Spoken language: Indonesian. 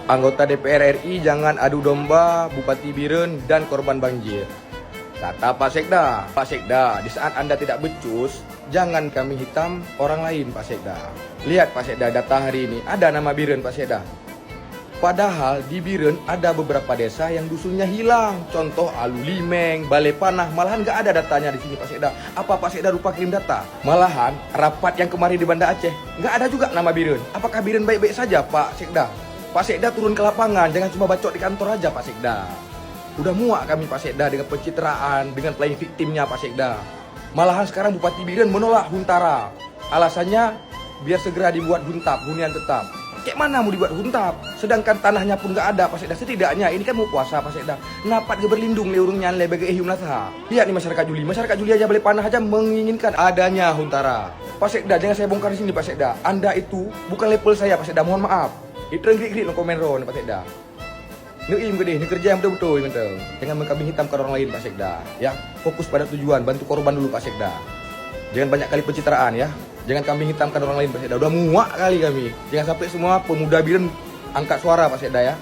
Anggota DPR RI jangan adu domba Bupati Biren dan korban banjir. Kata Pak Sekda. Pak Sekda, di saat Anda tidak becus, jangan kami hitam orang lain, Pak Sekda. Lihat Pak Sekda, data hari ini ada nama Biren, Pak Sekda. Padahal di Biren ada beberapa desa yang dusunnya hilang. Contoh Alu Limeng, Balai Panah, malahan nggak ada datanya di sini Pak Sekda. Apa Pak Sekda lupa kirim data? Malahan rapat yang kemarin di Banda Aceh nggak ada juga nama Biren. Apakah Biren baik-baik saja Pak Sekda? Pak Sekda turun ke lapangan, jangan cuma bacot di kantor aja Pak Sekda. Udah muak kami Pak Sekda dengan pencitraan, dengan playing victimnya Pak Sekda. Malahan sekarang Bupati Biren menolak Huntara. Alasannya biar segera dibuat huntap, hunian tetap. Kayak mana mau dibuat huntap? Sedangkan tanahnya pun nggak ada Pak Sekda. Setidaknya ini kan mau puasa Pak Sekda. Napat ke berlindung leurungnya lebih ehum latha. Lihat nih masyarakat Juli aja Balai Panah aja menginginkan adanya Huntara. Pak Sekda, jangan saya bongkar di sini Pak Sekda. Anda itu bukan level saya Pak Sekda, mohon maaf. Itu ngikrik no komen ron Pak Sekda. Ini gede, ini kerja yang betul-betul betul. Jangan mengkambing hitamkan orang lain Pak Sekda. Ya, fokus pada tujuan, bantu korban dulu Pak Sekda. Jangan banyak kali pencitraan ya. Jangan kambing hitamkan orang lain Pak Sekda. Udah muak kali kami. Jangan sampai semua pemuda Biren angkat suara Pak Sekda ya.